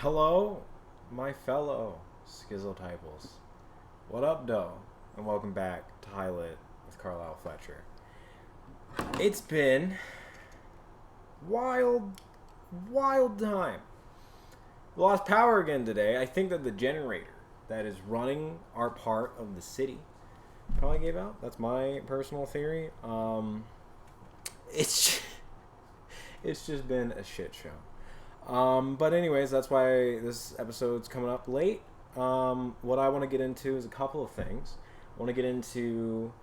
Hello, my fellow schizotypals. What up, doe? And welcome back to Highlight with Karhlyle Fletcher. It's been wild time. We lost power again today. I think that the generator that is running our part of the city probably gave out. That's my personal theory. It's it's just been a shit show. But anyways, that's why this episode's coming up late. What I want to get into is a couple of things. I want to get into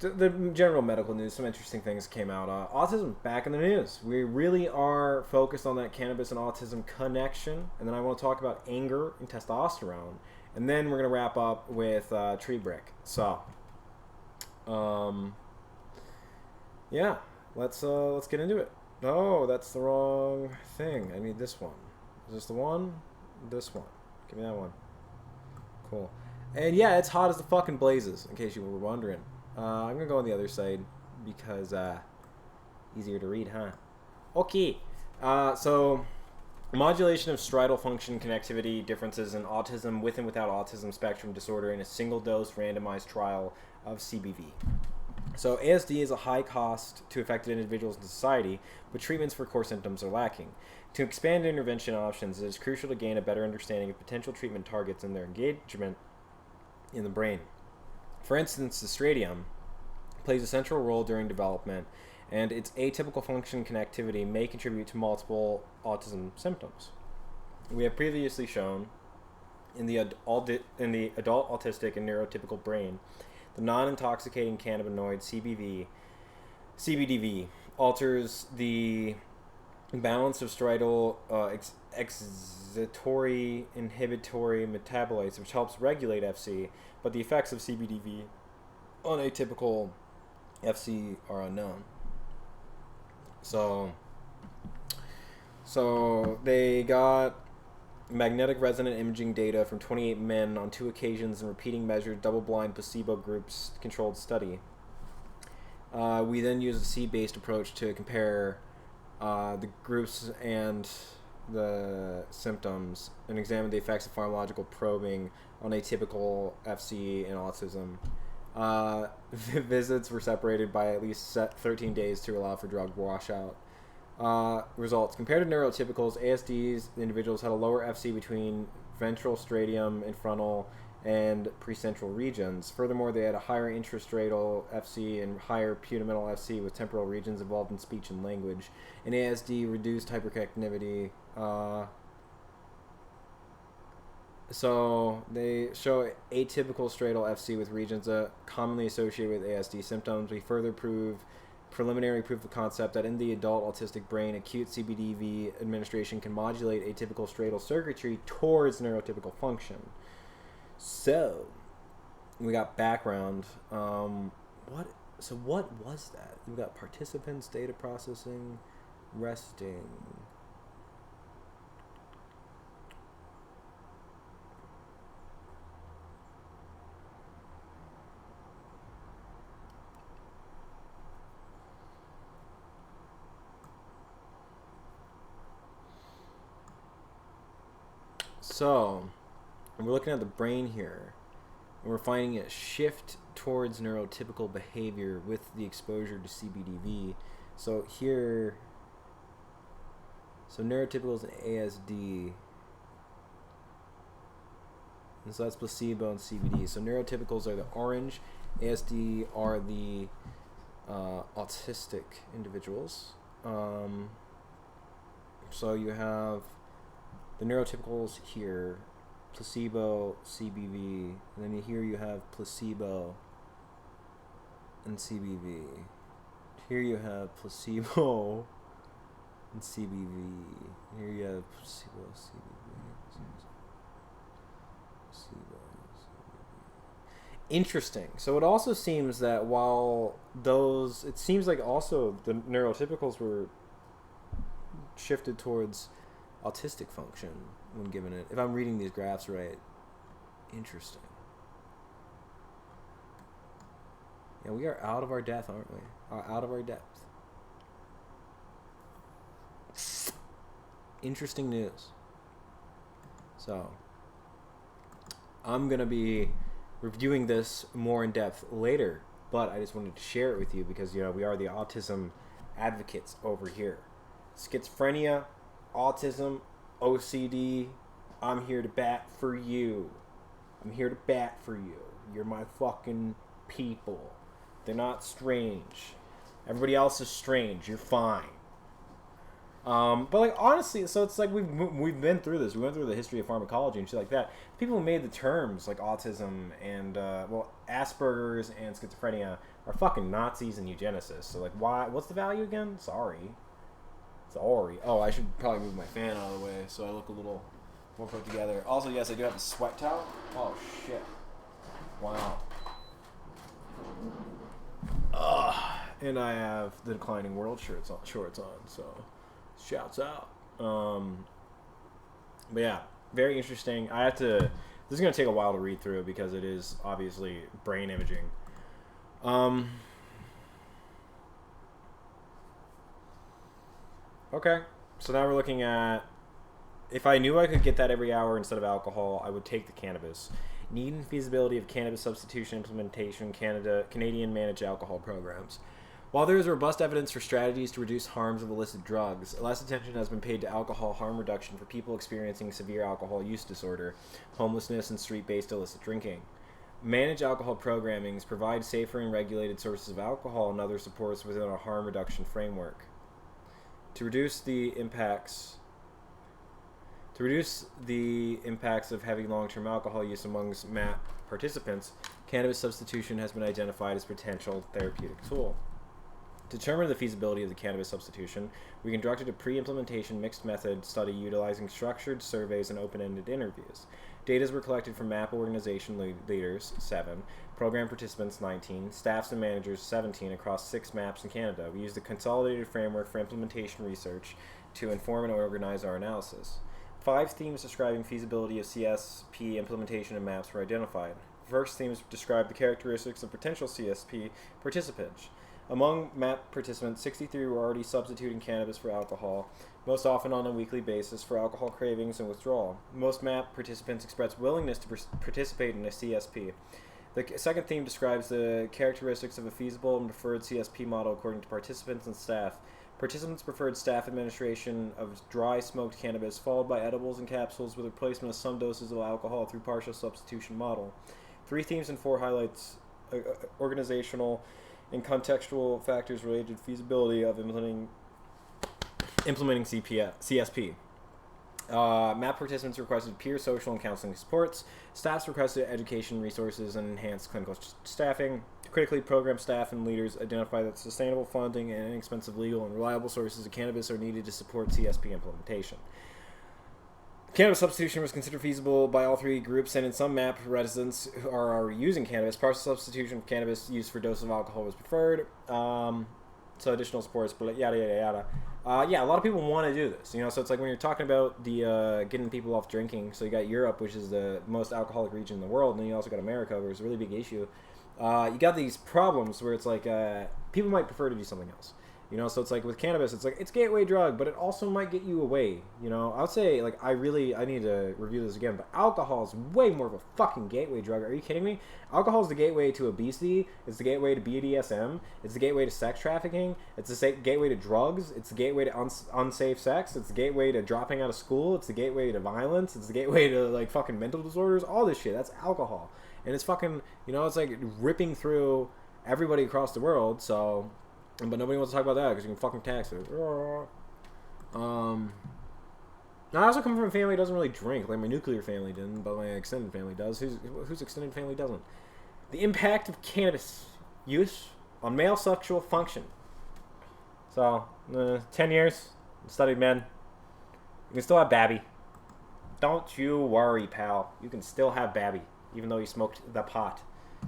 the general medical news. Some interesting things came out. Autism back in the news. We really are focused on that cannabis and autism connection. And then I want to talk about anger and testosterone. And then we're going to wrap up with TreeBrick. So, yeah, let's get into it. Oh, that's the wrong thing. I need this one. Is this the one? This one. Give me that one. Cool. And yeah, it's hot as the fucking blazes, in case you were wondering. I'm going to go on the other side because easier to read, huh? Okay. So, modulation of striatal function connectivity differences in autism with and without autism spectrum disorder in a single dose randomized trial of CBV. So ASD is a high cost to affected individuals in society, but treatments for core symptoms are lacking. To expand intervention options, it is crucial to gain a better understanding of potential treatment targets and their engagement in the brain. For instance, the striatum plays a central role during development, and its atypical function connectivity may contribute to multiple autism symptoms. We have previously shown in the adult autistic and neurotypical brain, the non-intoxicating cannabinoid CBDV alters the balance of striatal excitatory inhibitory metabolites, which helps regulate FC, but the effects of CBDV on atypical FC are unknown. So they got magnetic resonant imaging data from 28 men on 2 occasions in repeating measured double-blind placebo groups controlled study. We then used a C-based approach to compare the groups and the symptoms and examine the effects of pharmacological probing on atypical FC and autism. Visits were separated by at least 13 days to allow for drug washout. Results. Compared to neurotypicals, ASDs individuals had a lower FC between ventral striatum and frontal and precentral regions. Furthermore, they had a higher intrastriatal FC and higher putamental FC with temporal regions involved in speech and language. In ASD, reduced hyperconnectivity. So they show atypical striatal FC with regions commonly associated with ASD symptoms. We further preliminary proof of concept that in the adult autistic brain, acute CBDV administration can modulate atypical striatal circuitry towards neurotypical function. So, we got background. What was that? We got participants, data processing, resting. So, we're looking at the brain here, and we're finding a shift towards neurotypical behavior with the exposure to CBDV. So here, neurotypicals and ASD, and so that's placebo and CBD. So neurotypicals are the orange, ASD are the autistic individuals. So you have the neurotypicals here, placebo, CBV, and then here you have placebo and CBV. Here you have placebo and CBV. Here you have placebo, CBV, placebo, CBV. Interesting. So it also seems that it seems like also the neurotypicals were shifted towards autistic function when given it. If I'm reading these graphs right. Interesting. Yeah, we are out of our depth, aren't we? Out of our depth. Interesting news. So I'm going to be reviewing this more in depth later, but I just wanted to share it with you because, you know, we are the autism advocates over here. Schizophrenia, autism, OCD, I'm here to bat for you. I'm here to bat for you. You're my fucking people. They're not strange. Everybody else is strange. You're fine. But like honestly, so it's like we've been through this. We went through the history of pharmacology and shit like that. People who made the terms like autism and Asperger's and schizophrenia are fucking Nazis and eugenicists. So like, why? What's the value again? Sorry. Oh, I should probably move my fan out of the way so I look a little more put together. Also, yes, I do have a sweat towel. Oh shit! Wow. And I have the Declining World shorts on. So. Shouts out. But yeah, very interesting. This is going to take a while to read through because it is obviously brain imaging. Okay, so now we're looking at, if I knew I could get that every hour instead of alcohol, I would take the cannabis. Need and feasibility of cannabis substitution implementation, Canadian managed alcohol programs. While there is robust evidence for strategies to reduce harms of illicit drugs, less attention has been paid to alcohol harm reduction for people experiencing severe alcohol use disorder, homelessness, and street-based illicit drinking. Managed alcohol programmings provide safer and regulated sources of alcohol and other supports within a harm reduction framework. To reduce the impacts of heavy long-term alcohol use amongst MAP participants, cannabis substitution has been identified as a potential therapeutic tool. To determine the feasibility of the cannabis substitution, we conducted a pre-implementation mixed method study utilizing structured surveys and open-ended interviews. Data were collected from MAP organization leaders, 7, program participants, 19, staffs and managers, 17, across 6 MAPs in Canada. We used a consolidated framework for implementation research to inform and organize our analysis. 5 themes describing feasibility of CSP implementation in MAPs were identified. First themes describe the characteristics of potential CSP participants. Among MAP participants, 63 were already substituting cannabis for alcohol, most often on a weekly basis for alcohol cravings and withdrawal. Most MAP participants expressed willingness to participate in a CSP. The second theme describes the characteristics of a feasible and preferred CSP model according to participants and staff. Participants preferred staff administration of dry smoked cannabis, followed by edibles and capsules with replacement of some doses of alcohol through partial substitution model. 3 themes and 4 highlights organizational and contextual factors related to feasibility of implementing CSP. MAP participants requested peer social and counseling supports. Staffs requested education resources and enhanced clinical staffing. Critically, program staff and leaders identify that sustainable funding and inexpensive legal and reliable sources of cannabis are needed to support CSP implementation. Cannabis substitution was considered feasible by all 3 groups, and in some MAP residents who are already using cannabis, partial substitution of cannabis used for doses of alcohol was preferred. So additional supports, but yada yada yada. Yeah, a lot of people want to do this, you know. So it's like when you're talking about the getting people off drinking. So you got Europe, which is the most alcoholic region in the world, and then you also got America, where it's a really big issue. You got these problems where it's like people might prefer to do something else. You know, so it's like with cannabis, it's like it's gateway drug, but it also might get you away. You know, I would say like I need to review this again, but alcohol is way more of a fucking gateway drug. Are you kidding me? Alcohol is the gateway to obesity. It's the gateway to BDSM. It's the gateway to sex trafficking. It's the gateway to drugs. It's the gateway to unsafe sex. It's the gateway to dropping out of school. It's the gateway to violence. It's the gateway to like fucking mental disorders. All this shit. That's alcohol, and it's fucking, you know, it's like ripping through everybody across the world. So. But nobody wants to talk about that because you can fucking tax it. Now, I also come from a family that doesn't really drink. Like, my nuclear family didn't, but my extended family does. Whose extended family doesn't? The impact of cannabis use on male sexual function. So, 10 years, studied men. You can still have babby. Don't you worry, pal. You can still have babby, even though you smoked the pot.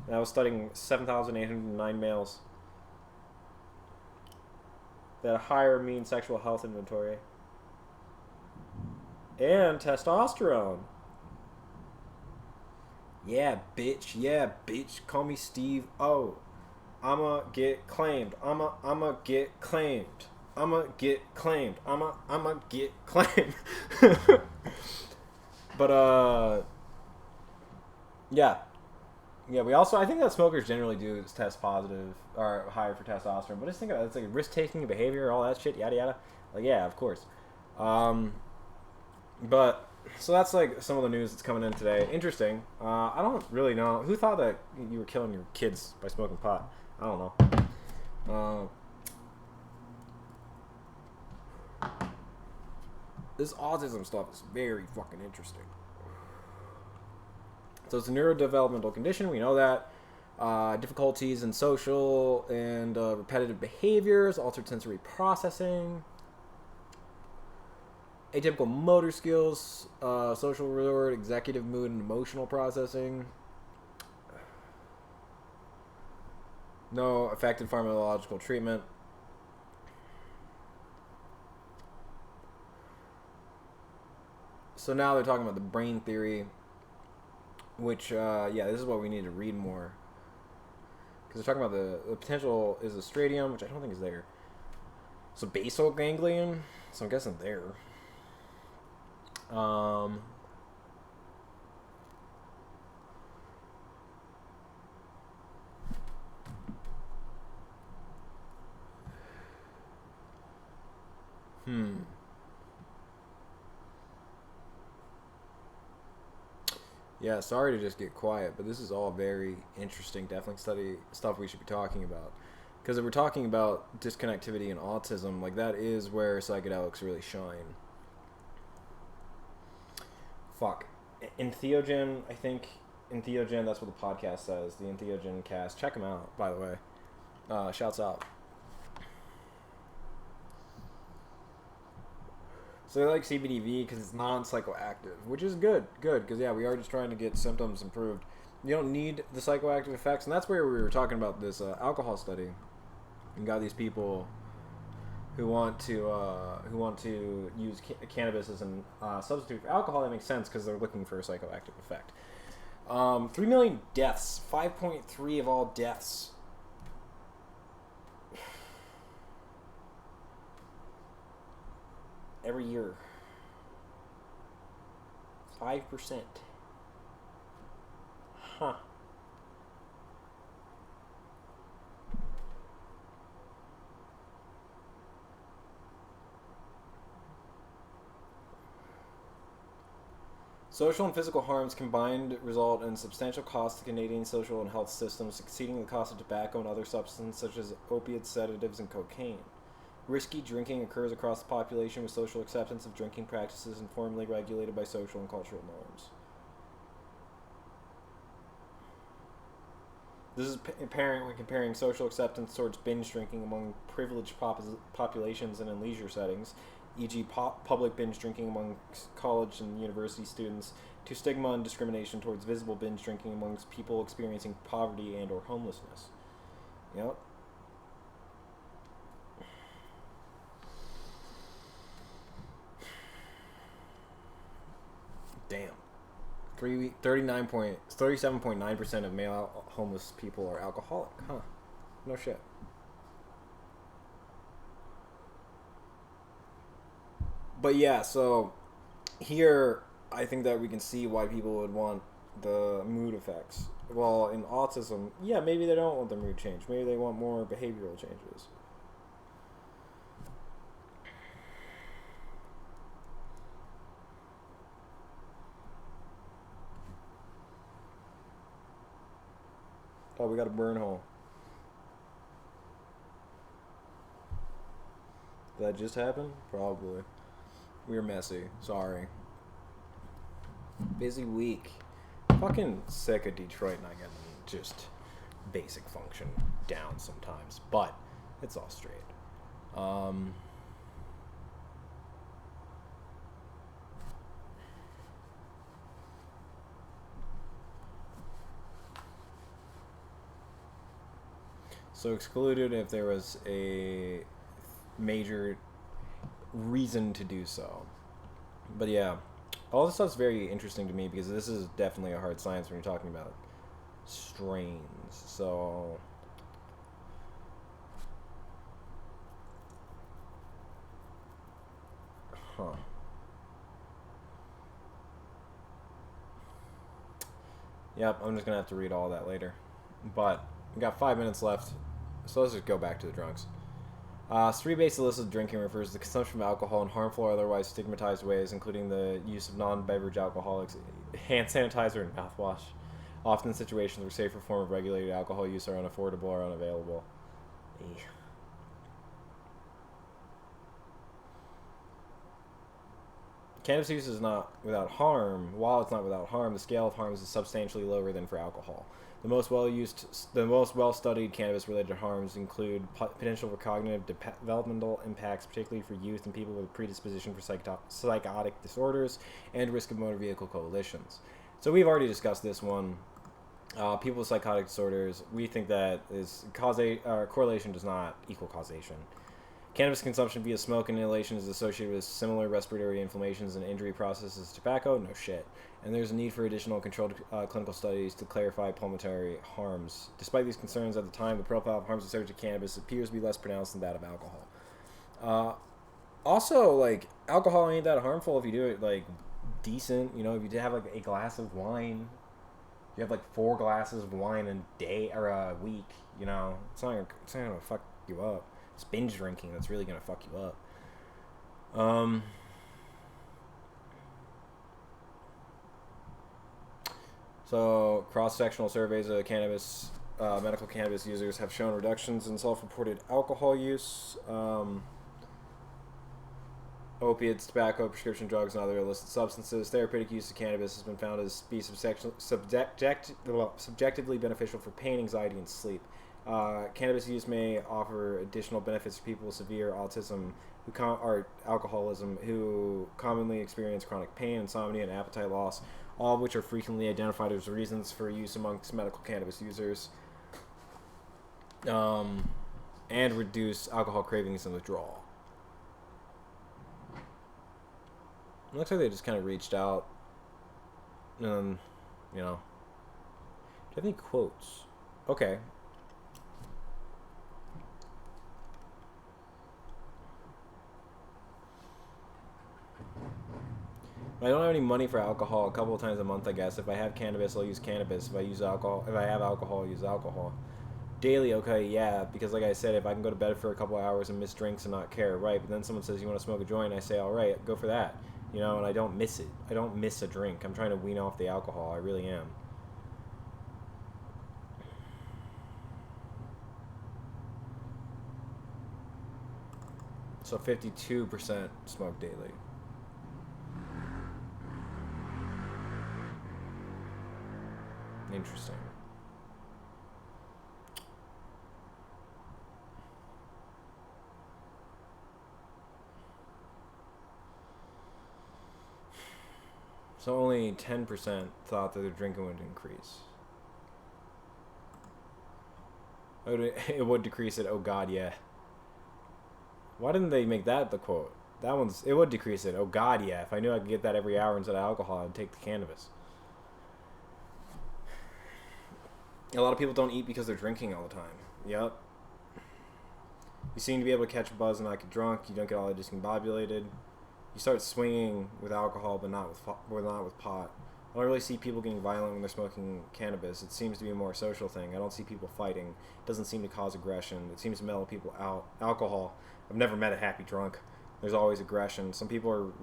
And I was studying 7,809 males. That a higher mean sexual health inventory. And testosterone. Yeah, bitch. Yeah, bitch. Call me Steve O. I'ma get claimed. I'ma get claimed. I'ma get claimed. I'ma get claimed. But yeah, yeah. We also I think that smokers generally do test positive or higher for testosterone. But just think about it, it's like risk taking behavior, all that shit, yada yada. Like yeah, of course. Um, but so that's like some of the news that's coming in today. Interesting. I don't really know who thought that you were killing your kids by smoking pot. I don't know. This autism stuff is very fucking interesting. So it's a neurodevelopmental condition. We know that. Difficulties in social and repetitive behaviors, altered sensory processing, atypical motor skills, social reward, executive mood, and emotional processing. No effective pharmacological treatment. So now they're talking about the brain theory, which, yeah, this is what we need to read more. Because they're talking about the potential is a stradium, which I don't think is there. So basal ganglion, so I'm guessing there. Um, hmm. Yeah, sorry to just get quiet, but this is all very interesting. Definitely study stuff we should be talking about. Because if we're talking about disconnectivity and autism, like that is where psychedelics really shine. Fuck. Entheogen, I think. Entheogen, that's what the podcast says. The Entheogen cast. Check them out, by the way. Shouts out. So they like CBDV because it's non-psychoactive, which is good. Good, because yeah, we are just trying to get symptoms improved. You don't need the psychoactive effects, and that's where we were talking about this alcohol study. You got these people who want to use cannabis as a substitute for alcohol. That makes sense because they're looking for a psychoactive effect. 3 million deaths, 5.3 of all deaths. Every year. 5%. Huh. Social and physical harms combined result in substantial costs to Canadian social and health systems, exceeding the cost of tobacco and other substances such as opiates, sedatives, and cocaine. Risky drinking occurs across the population with social acceptance of drinking practices informally regulated by social and cultural norms. This is apparent when comparing social acceptance towards binge drinking among privileged populations and in leisure settings, e.g. public binge drinking among college and university students, to stigma and discrimination towards visible binge drinking amongst people experiencing poverty and or homelessness. Yep. Damn. 37.9% of male homeless people are alcoholic. Huh. No shit. But yeah, so here I think that we can see why people would want the mood effects. Well, in autism, yeah, maybe they don't want the mood change. Maybe they want more behavioral changes. Oh, we got a burn hole. Did that just happen? Probably. We were messy. Sorry. Busy week. Fucking sick of Detroit not getting just basic function down sometimes. But it's all straight. So excluded if there was a major reason to do so. But yeah, all this stuff's very interesting to me because this is definitely a hard science when you're talking about strains. So huh. Yep, I'm just going to have to read all that later. But we got 5 minutes left, so let's just go back to the drunks. Three-based illicit drinking refers to the consumption of alcohol in harmful or otherwise stigmatized ways, including the use of non-beverage alcoholics, hand sanitizer, and mouthwash. Often in situations where safer form of regulated alcohol use are unaffordable or unavailable. Eesh. Cannabis use is not without harm. While it's not without harm, the scale of harms is substantially lower than for alcohol. The most well-studied cannabis-related harms include potential for cognitive developmental impacts, particularly for youth and people with a predisposition for psychotic disorders, and risk of motor vehicle collisions. So we've already discussed this one. People with psychotic disorders, we think that correlation does not equal causation. Cannabis consumption via smoke and inhalation is associated with similar respiratory inflammations and injury processes as tobacco. No shit. And there's a need for additional controlled clinical studies to clarify pulmonary harms. Despite these concerns at the time, the profile of harms associated with cannabis appears to be less pronounced than that of alcohol. Also, like, alcohol ain't that harmful if you do it, like, decent. You know, if you have, like, a glass of wine, you have, like, 4 glasses of wine a day or a week, you know, it's not gonna fuck you up. It's binge drinking that's really going to fuck you up. So, cross-sectional surveys of cannabis, medical cannabis users have shown reductions in self-reported alcohol use, opiates, tobacco, prescription drugs, and other illicit substances. Therapeutic use of cannabis has been found to be subjectively beneficial for pain, anxiety, and sleep. Cannabis use may offer additional benefits for people with severe autism or alcoholism who commonly experience chronic pain, insomnia, and appetite loss, all of which are frequently identified as reasons for use amongst medical cannabis users, and reduce alcohol cravings and withdrawal. It looks like they just kind of reached out and, you know, do you have any quotes? Okay. I don't have any money for alcohol. A couple of times a month, I guess. If I have cannabis, I'll use cannabis. If I have alcohol, I'll use alcohol. Daily, okay, yeah, because like I said, if I can go to bed for a couple of hours and miss drinks and not care, right? But then someone says, you want to smoke a joint? I say, all right, go for that. You know, and I don't miss it. I don't miss a drink. I'm trying to wean off the alcohol. I really am. So 52% smoke daily. Interesting. So only 10% thought that their drinking would increase. It would decrease it. Oh God, yeah. Why didn't they make that the quote? It would decrease it. Oh God, yeah. If I knew I could get that every hour instead of alcohol, I'd take the cannabis. A lot of people don't eat because they're drinking all the time. Yep. You seem to be able to catch a buzz and not get drunk. You don't get all discombobulated. You start swinging with alcohol, but not with pot. I don't really see people getting violent when they're smoking cannabis. It seems to be a more social thing. I don't see people fighting. It doesn't seem to cause aggression. It seems to mellow people out. Alcohol, I've never met a happy drunk. There's always aggression. Some people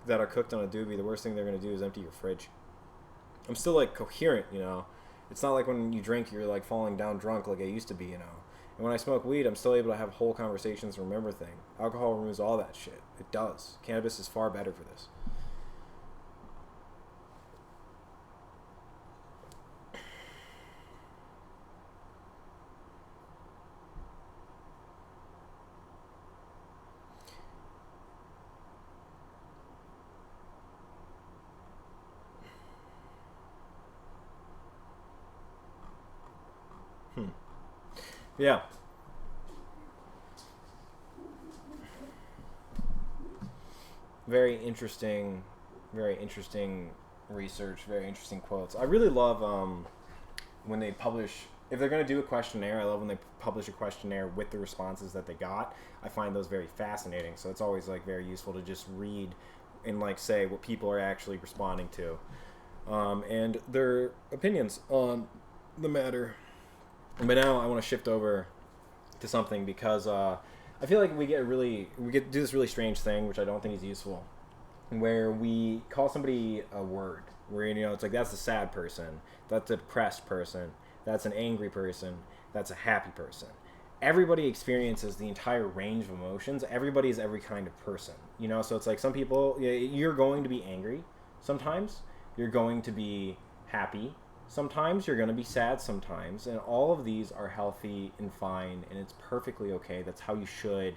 that are cooked on a doobie, the worst thing they're going to do is empty your fridge. I'm still, like, coherent, you know. It's not like when you drink, you're, like, falling down drunk like I used to be, you know. And when I smoke weed, I'm still able to have whole conversations and remember things. Alcohol removes all that shit. It does. Cannabis is far better for this. Yeah. Very interesting research, very interesting quotes. I really love when they publish, if they're going to do a questionnaire, I love when they publish a questionnaire with the responses that they got. I find those very fascinating. So it's always, like, very useful to just read and, like, say what people are actually responding to. and their opinions on the matter. But now I want to shift over to something because I feel like we get to do this really strange thing, which I don't think is useful, where we call somebody a word. Where it's like that's a sad person, that's a depressed person, that's an angry person, that's a happy person. Everybody experiences the entire range of emotions. Everybody is every kind of person, so it's like some people, you're going to be angry sometimes, you're going to be happy sometimes, you're going to be sad sometimes, and all of these are healthy and fine, and it's perfectly okay. That's how you should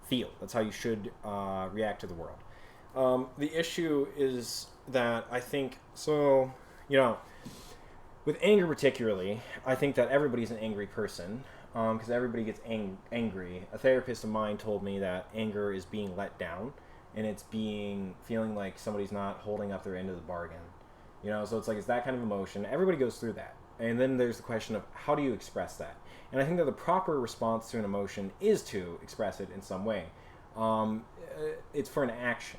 feel. That's how you should react to the world. The issue is that I think, so, with anger particularly, I think that everybody's an angry person, because everybody gets angry. A therapist of mine told me that anger is being let down, and it's feeling like somebody's not holding up their end of the bargain. So it's like, it's that kind of emotion. Everybody goes through that. And then there's the question of how do you express that? And I think that the proper response to an emotion is to express it in some way. It's for an action.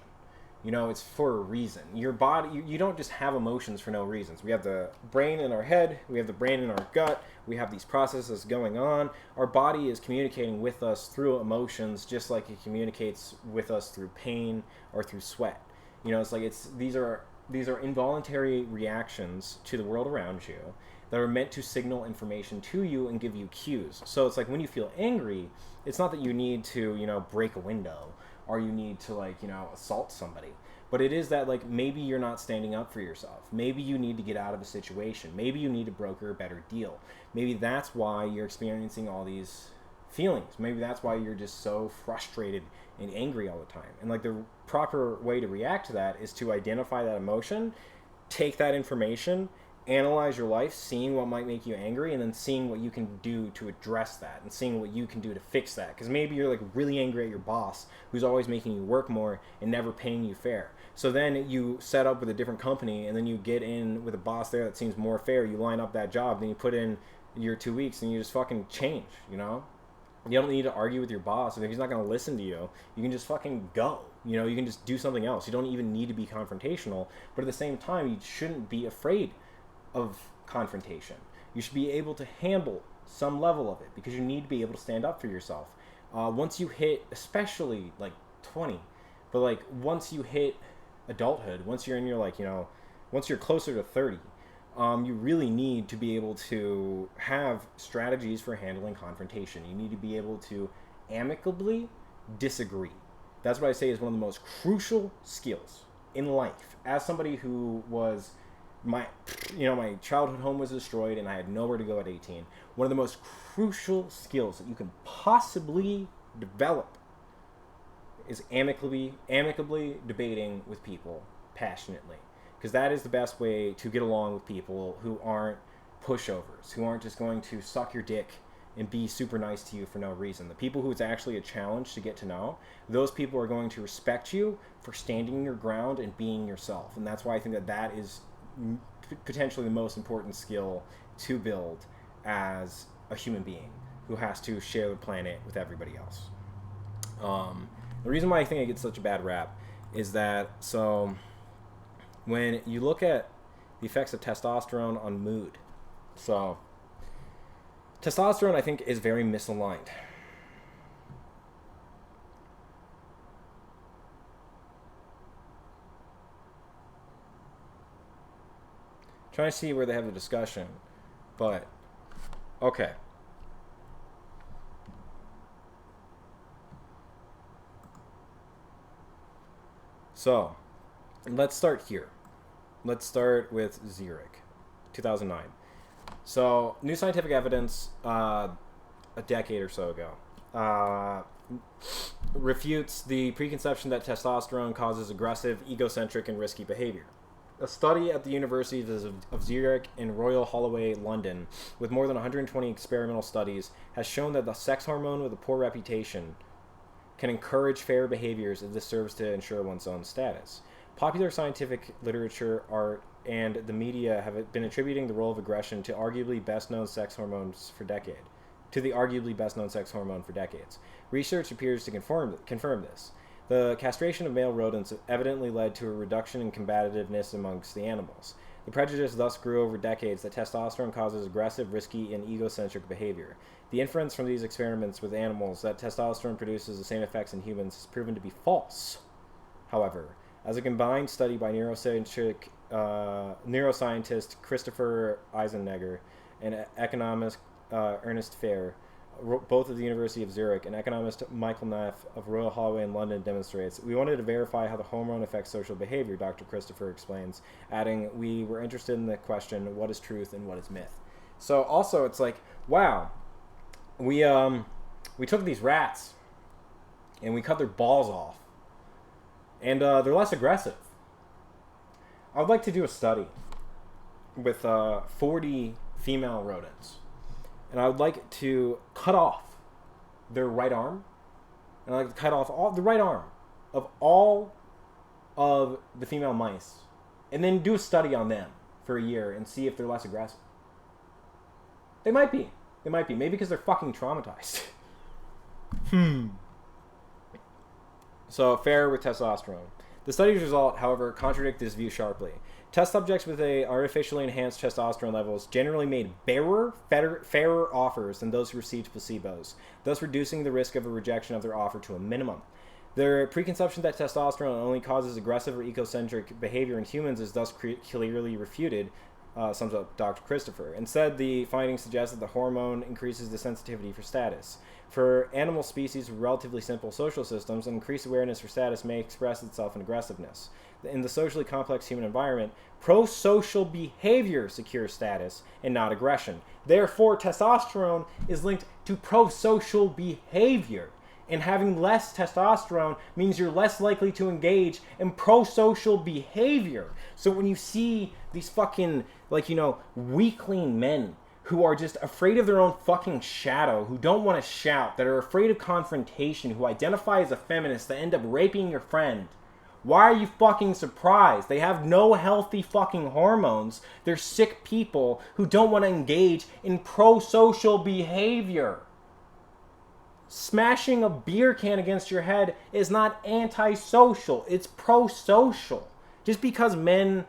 It's for a reason. Your body, you don't just have emotions for no reasons. We have the brain in our head, we have the brain in our gut, we have these processes going on. Our body is communicating with us through emotions just like it communicates with us through pain or through sweat. It's like these are involuntary reactions to the world around you that are meant to signal information to you and give you cues. So it's like when you feel angry, it's not that you need to, break a window or you need to assault somebody. But it is that maybe you're not standing up for yourself. Maybe you need to get out of a situation. Maybe you need to broker a better deal. Maybe that's why you're experiencing all these feelings. Maybe that's why you're just so frustrated and angry all the time. And the proper way to react to that is to identify that emotion, take that information, analyze your life, seeing what might make you angry, and then seeing what you can do to address that, and seeing what you can do to fix that. Because maybe you're really angry at your boss who's always making you work more and never paying you fair. So then you set up with a different company, and then you get in with a boss there that seems more fair. You line up that job, then you put in your 2 weeks, and you just fucking change. You don't need to argue with your boss. If he's not going to listen to you, you can just fucking go. You can just do something else. You don't even need to be confrontational. But at the same time, you shouldn't be afraid of confrontation. You should be able to handle some level of it because you need to be able to stand up for yourself. Once you hit, especially 20, but once you hit adulthood, once you're in your once you're closer to 30, you really need to be able to have strategies for handling confrontation. You need to be able to amicably disagree. That's what I say is one of the most crucial skills in life. As somebody who was my childhood home was destroyed and I had nowhere to go at 18. One of the most crucial skills that you can possibly develop is amicably debating with people passionately. Because that is the best way to get along with people who aren't pushovers, who aren't just going to suck your dick and be super nice to you for no reason. The people who it's actually a challenge to get to know, those people are going to respect you for standing your ground and being yourself. And that's why I think that is potentially the most important skill to build as a human being who has to share the planet with everybody else. The reason why I think it gets such a bad rap is that, so when you look at the effects of testosterone on mood, so testosterone I think is very misaligned. Trying to see where they have the discussion, but okay. So, let's start here. Let's start with Zurich, 2009. So, new scientific evidence a decade or so ago refutes the preconception that testosterone causes aggressive, egocentric, and risky behavior. A study at the Universities of Zurich and Royal Holloway, London, with more than 120 experimental studies, has shown that the sex hormone with a poor reputation can encourage fair behaviors if this serves to ensure one's own status. Popular scientific literature, art, and the media have been attributing the role of aggression to the arguably best-known sex hormone for decades. Research appears to confirm this. The castration of male rodents evidently led to a reduction in combativeness amongst the animals. The prejudice thus grew over decades that testosterone causes aggressive, risky, and egocentric behavior. The inference from these experiments with animals that testosterone produces the same effects in humans has proven to be false. However, as a combined study by neuroscientist Christopher Eisenegger and economist Ernest Fair, both of the University of Zurich, and economist Michael Neff of Royal Holloway in London demonstrates, we wanted to verify how the hormone affects social behavior, Dr. Christopher explains, adding, we were interested in the question, what is truth and what is myth? So also it's like, wow, we took these rats and we cut their balls off, and they're less aggressive. I would like to do a study with 40 female rodents, and I would like to cut off their right arm, and I'd like to cut off the right arm of all of the female mice, and then do a study on them for a year and see if they're less aggressive. They might be. Maybe because they're fucking traumatized. So, fair with testosterone. The study's result, however, contradict this view sharply. Test subjects with a artificially enhanced testosterone levels generally made fairer offers than those who received placebos, thus reducing the risk of a rejection of their offer to a minimum. Their preconception that testosterone only causes aggressive or egocentric behavior in humans is thus clearly refuted, sums up Dr. Christopher. Instead, the findings suggest that the hormone increases the sensitivity for status. For animal species with relatively simple social systems, an increased awareness for status may express itself in aggressiveness. In the socially complex human environment, pro-social behavior secures status and not aggression. Therefore, testosterone is linked to pro-social behavior. And having less testosterone means you're less likely to engage in pro-social behavior. So when you see these fucking, weakling men who are just afraid of their own fucking shadow, who don't want to shout, that are afraid of confrontation, who identify as a feminist, that end up raping your friend, why are you fucking surprised? They have no healthy fucking hormones. They're sick people who don't want to engage in pro-social behavior. Smashing a beer can against your head is not antisocial. It's pro-social. Just because men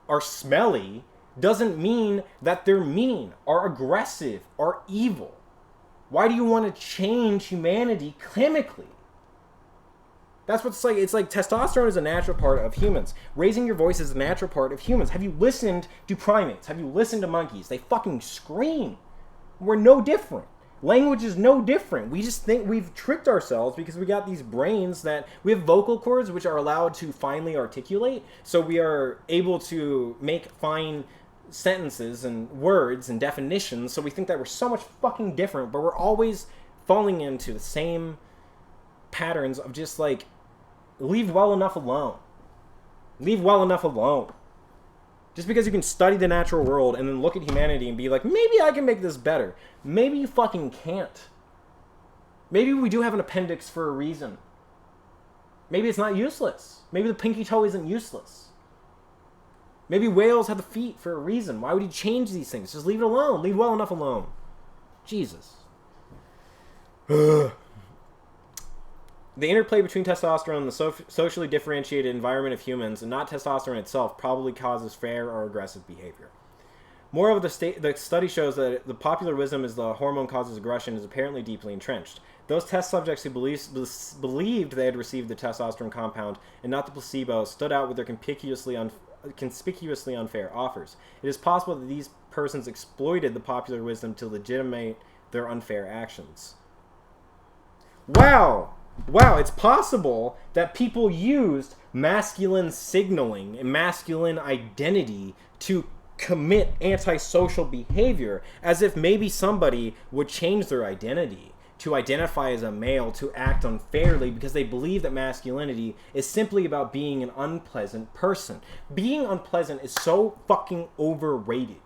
are smelly doesn't mean that they're mean or aggressive or evil. Why do you want to change humanity chemically? That's what it's like. It's like testosterone is a natural part of humans. Raising your voice is a natural part of humans. Have you listened to primates? Have you listened to monkeys? They fucking scream. We're no different. Language is no different. We just think we've tricked ourselves because we got these brains that we have vocal cords which are allowed to finely articulate. So we are able to make fine sentences and words and definitions. So we think that we're so much fucking different, but we're always falling into the same patterns of just leave well enough alone. Leave well enough alone. Just because you can study the natural world and then look at humanity and be like, maybe I can make this better. Maybe you fucking can't. Maybe we do have an appendix for a reason. Maybe it's not useless. Maybe the pinky toe isn't useless. Maybe whales have the feet for a reason. Why would you change these things? Just leave it alone. Leave well enough alone. Jesus. The interplay between testosterone and the socially differentiated environment of humans, and not testosterone itself, probably causes fair or aggressive behavior. Moreover, the study shows that the popular wisdom is the hormone causes aggression is apparently deeply entrenched. Those test subjects who believed they had received the testosterone compound and not the placebo stood out with their conspicuously unfair offers. It is possible that these persons exploited the popular wisdom to legitimate their unfair actions. Wow, it's possible that people used masculine signaling and masculine identity to commit antisocial behavior, as if maybe somebody would change their identity to identify as a male to act unfairly because they believe that masculinity is simply about being an unpleasant person. Being unpleasant is so fucking overrated.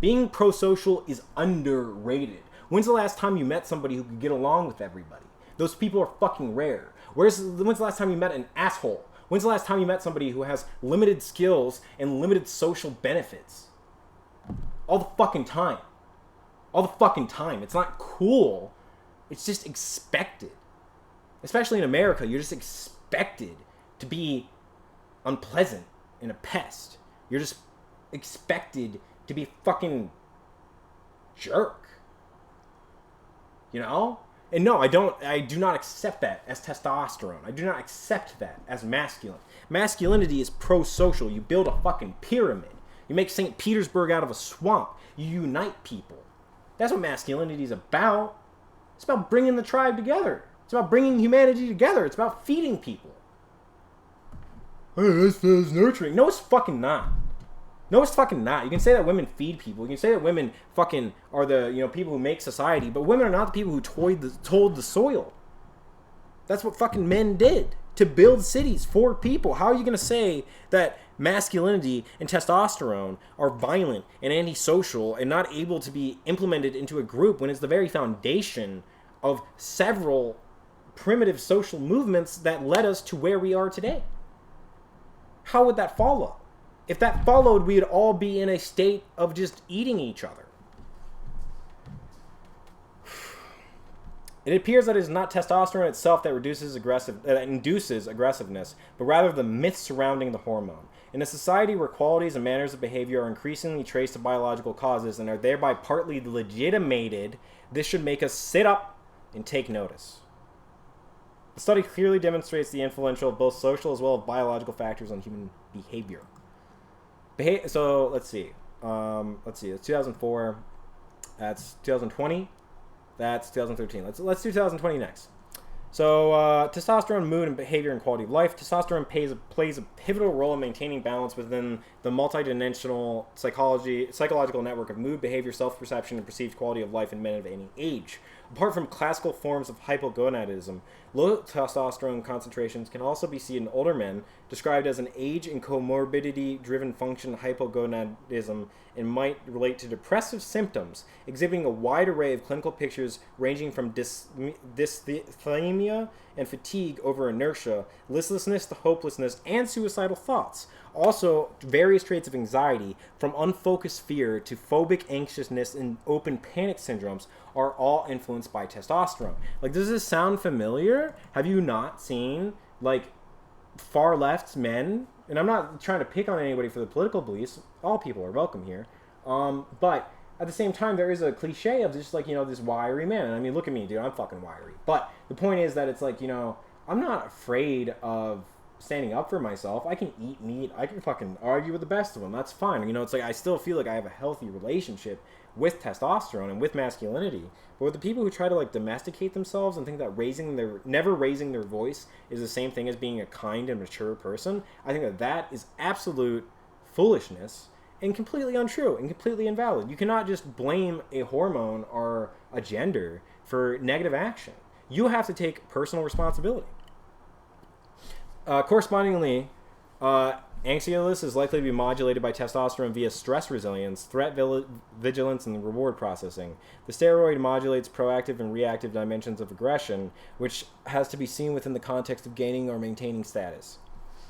Being prosocial is underrated. When's the last time you met somebody who could get along with everybody? Those people are fucking rare. When's the last time you met an asshole? When's the last time you met somebody who has limited skills and limited social benefits? All the fucking time. All the fucking time. It's not cool. It's just expected. Especially in America, you're just expected to be unpleasant and a pest. You're just expected to be a fucking jerk. You know? And no, I do not accept that as testosterone. I do not accept that as masculine. Masculinity is pro-social. You build a fucking pyramid. You make St. Petersburg out of a swamp. You unite people. That's what masculinity is about. It's about bringing the tribe together. It's about bringing humanity together. It's about feeding people. Hey, that's nurturing. No, it's fucking not. No, it's fucking not. You can say that women feed people. You can say that women fucking are the, you know, people who make society, but women are not the people who told the soil. That's what fucking men did to build cities for people. How are you going to say that masculinity and testosterone are violent and antisocial and not able to be implemented into a group when it's the very foundation of several primitive social movements that led us to where we are today? How would that follow? If that followed, we'd all be in a state of just eating each other. It appears that it is not testosterone itself that induces aggressiveness, but rather the myths surrounding the hormone. In a society where qualities and manners of behavior are increasingly traced to biological causes and are thereby partly legitimated, this should make us sit up and take notice. The study clearly demonstrates the influence of both social as well as biological factors on human behavior. So let's see. That's 2004. That's 2020. That's 2013. Let's do 2020 next. So testosterone, mood, and behavior and quality of life. Testosterone plays a pivotal role in maintaining balance within the multidimensional psychological network of mood, behavior, self-perception, and perceived quality of life in men of any age. Apart from classical forms of hypogonadism, low testosterone concentrations can also be seen in older men, described as an age and comorbidity-driven function hypogonadism, and might relate to depressive symptoms, exhibiting a wide array of clinical pictures ranging from dysthymia and fatigue over inertia, listlessness to hopelessness, and suicidal thoughts. Also, various traits of anxiety, from unfocused fear to phobic anxiousness and open panic syndromes, are all influenced by testosterone. Like, does this sound familiar? Have you not seen, like, far left men? And I'm not trying to pick on anybody for the political beliefs. All people are welcome here. But at the same time, there is a cliche of just, like, you know, this wiry man. And I mean, look at me, dude. I'm fucking wiry. But the point is that it's like, you know, I'm not afraid of standing up for myself. I can eat meat. I can fucking argue with the best of them. That's fine. You know, it's like I still feel like I have a healthy relationship with testosterone and with masculinity. But with the people who try to, like, domesticate themselves and think that never raising their voice is the same thing as being a kind and mature person, I think that that is absolute foolishness and completely untrue and completely invalid. You cannot just blame a hormone or a gender for negative action. You have to take personal responsibility. Correspondingly, anxiousness is likely to be modulated by testosterone via stress resilience, threat vigilance, and reward processing. The steroid modulates proactive and reactive dimensions of aggression, which has to be seen within the context of gaining or maintaining status.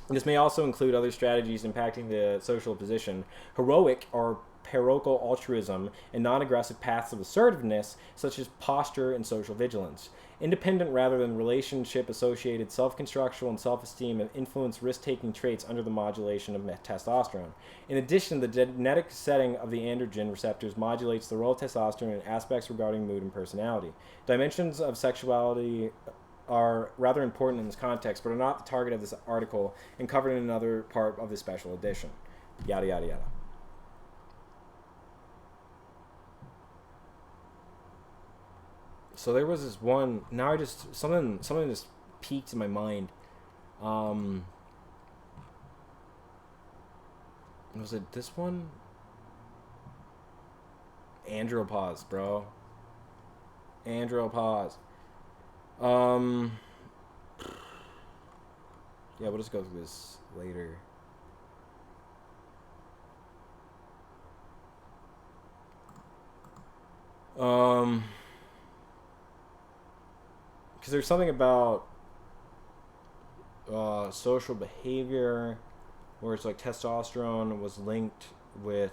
This may also include other strategies impacting the social position, heroic or parochial altruism, and non-aggressive paths of assertiveness, such as posture and social vigilance. Independent rather than relationship-associated self-constructual and self-esteem have influenced risk-taking traits under the modulation of testosterone. In addition, the genetic setting of the androgen receptors modulates the role of testosterone in aspects regarding mood and personality. Dimensions of sexuality are rather important in this context, but are not the target of this article and covered in another part of this special edition. Yada, yada, yada. So there was this one. Now I just something just peaked in my mind. Was it this one? Andropause, bro. Andropause. Yeah, we'll just go through this later. Because there's something about social behavior where it's like testosterone was linked with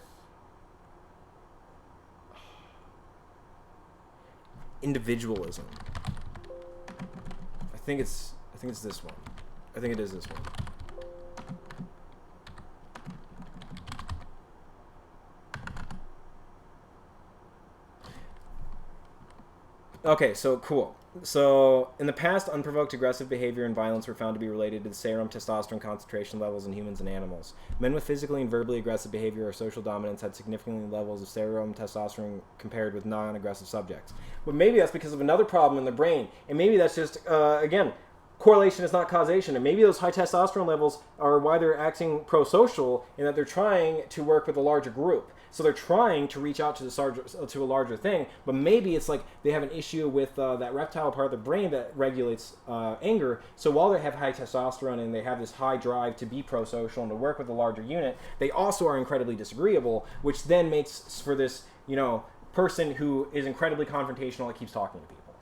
individualism. I think it's this one. I think it is this one. Okay, so cool. So, in the past, unprovoked aggressive behavior and violence were found to be related to the serum testosterone concentration levels in humans and animals. Men with physically and verbally aggressive behavior or social dominance had significantly levels of serum testosterone compared with non-aggressive subjects. But maybe that's because of another problem in the brain, and maybe that's just, again, correlation is not causation, and maybe those high testosterone levels are why they're acting pro-social, in that they're trying to work with a larger group. So they're trying to reach out to a larger thing, but maybe it's like they have an issue with that reptile part of the brain that regulates anger. So while they have high testosterone and they have this high drive to be pro-social and to work with a larger unit, they also are incredibly disagreeable, which then makes for this, person who is incredibly confrontational that keeps talking to people.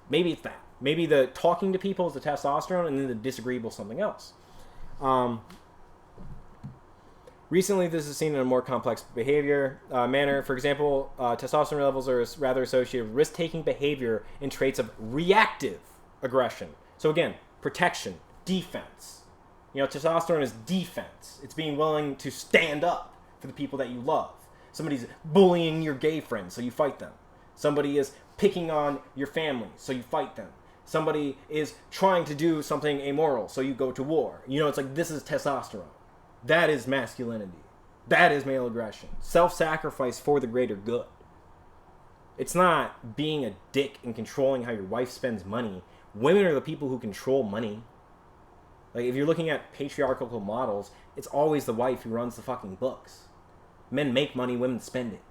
Maybe it's that. Maybe the talking to people is the testosterone, and then the disagreeable is something else. Recently, this is seen in a more complex behavior manner. For example, testosterone levels are rather associated with risk-taking behavior and traits of reactive aggression. So again, protection, defense. Testosterone is defense. It's being willing to stand up for the people that you love. Somebody's bullying your gay friends, so you fight them. Somebody is picking on your family, so you fight them. Somebody is trying to do something amoral, so you go to war. It's like, this is testosterone. That is masculinity. That is male aggression. Self-sacrifice for the greater good. It's not being a dick and controlling how your wife spends money. Women are the people who control money. Like, if you're looking at patriarchal models, it's always the wife who runs the fucking books. Men make money, women spend it.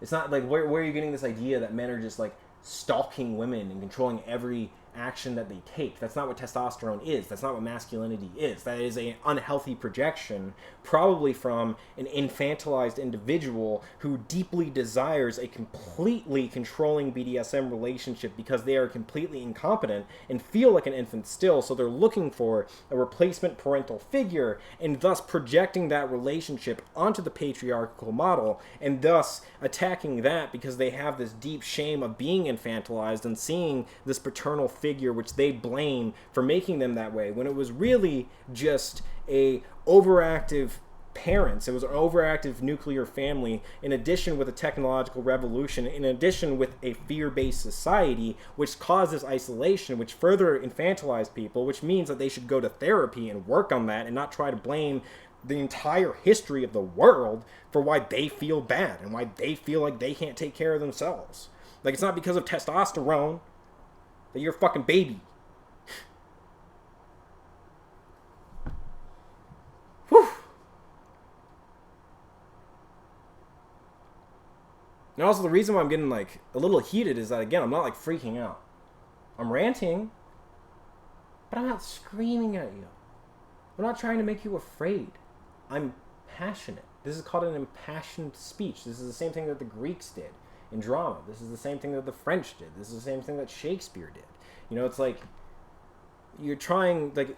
It's not like, where are you getting this idea that men are just like stalking women and controlling every action that they take? That's not what testosterone is. That's not what masculinity is. That is an unhealthy projection, probably from an infantilized individual who deeply desires a completely controlling BDSM relationship because they are completely incompetent and feel like an infant still, so they're looking for a replacement parental figure, and thus projecting that relationship onto the patriarchal model, and thus attacking that because they have this deep shame of being infantilized and seeing this paternal figure which they blame for making them that way, when it was really just a overactive parents. It was an overactive nuclear family, in addition with a technological revolution, in addition with a fear-based society, which causes isolation, which further infantilized people, which means that they should go to therapy and work on that and not try to blame the entire history of the world for why they feel bad and why they feel like they can't take care of themselves. Like, it's not because of testosterone that you're a fucking baby. Whew. And also, the reason why I'm getting like a little heated is that, again, I'm not like freaking out. I'm ranting, but I'm not screaming at you. I'm not trying to make you afraid. I'm passionate. This is called an impassioned speech. This is the same thing that the Greeks did in drama. This is the same thing that the French did. This is the same thing that Shakespeare did. It's like you're trying, like,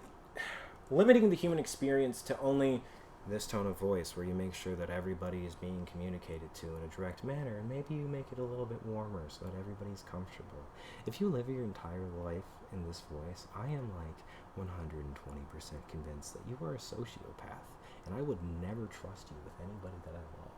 limiting the human experience to only this tone of voice, where you make sure that everybody is being communicated to in a direct manner, and maybe you make it a little bit warmer so that everybody's comfortable. If you live your entire life in this voice, I am like 120% convinced that you are a sociopath, and I would never trust you with anybody that I love.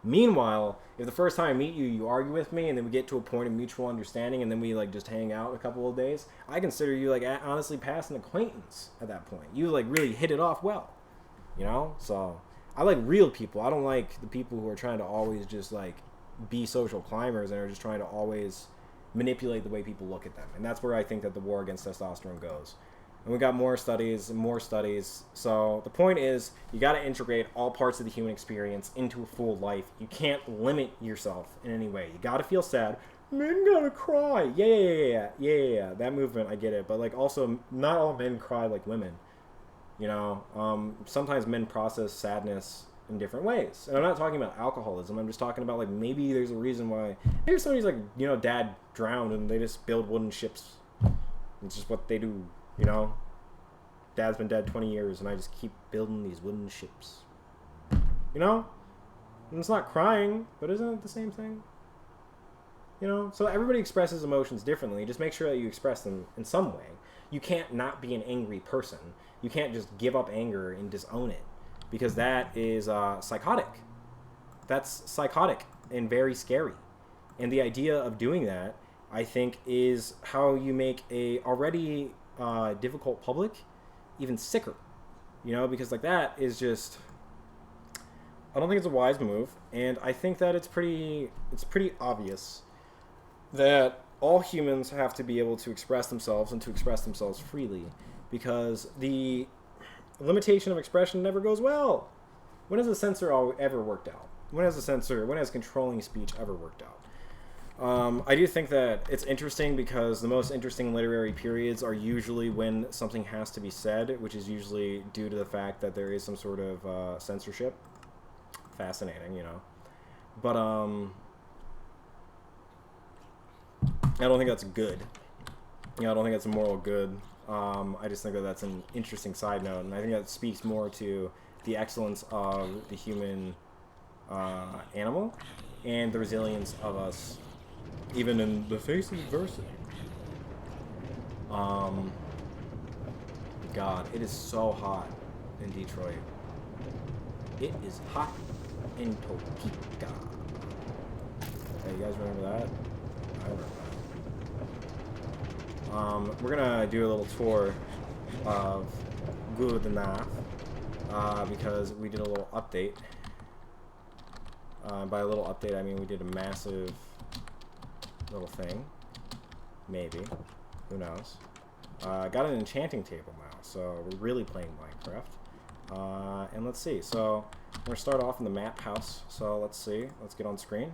Meanwhile, if the first time I meet you, you argue with me, and then we get to a point of mutual understanding, and then we like just hang out a couple of days, I consider you like honestly past an acquaintance at that point. You like really hit it off well, So I like real people. I don't like the people who are trying to always just like be social climbers and are just trying to always manipulate the way people look at them. And that's where I think that the war against testosterone goes. And we got more studies and more studies. So the point is, you got to integrate all parts of the human experience into a full life. You can't limit yourself in any way. You got to feel sad. Men gotta cry. Yeah. That movement, I get it. But like, also, not all men cry like women. Sometimes men process sadness in different ways. And I'm not talking about alcoholism. I'm just talking about like, maybe there's a reason why. Maybe somebody's like, dad drowned and they just build wooden ships. It's just what they do. Dad's been dead 20 years and I just keep building these wooden ships. And it's not crying, but isn't it the same thing? So everybody expresses emotions differently. Just make sure that you express them in some way. You can't not be an angry person. You can't just give up anger and disown it, because that is psychotic. That's psychotic and very scary. And the idea of doing that I think, is how you make a already difficult public even sicker. You know, because like that is just, I don't think it's a wise move, and I think that it's pretty obvious that all humans have to be able to express themselves and to express themselves freely, because the limitation of expression never goes well. When has a censor ever worked out? When has controlling speech ever worked out? I do think that it's interesting because the most interesting literary periods are usually when something has to be said, which is usually due to the fact that there is some sort of censorship. Fascinating, you know. But I don't think that's good. You know, I don't think that's a moral good. I just think that that's an interesting side note, and I think that speaks more to the excellence of the human animal and the resilience of us, even in the face of adversity. God, it is so hot in Detroit. It is hot in Topeka. Hey, you guys remember that? I remember that. We're gonna do a little tour of Gurudanath because we did a little update. By a little update, I mean we did a massive little thing. Maybe. Who knows? Got an enchanting table now, so we're really playing Minecraft. And let's see. So we're going to start off in the map house. So let's see. Let's get on screen.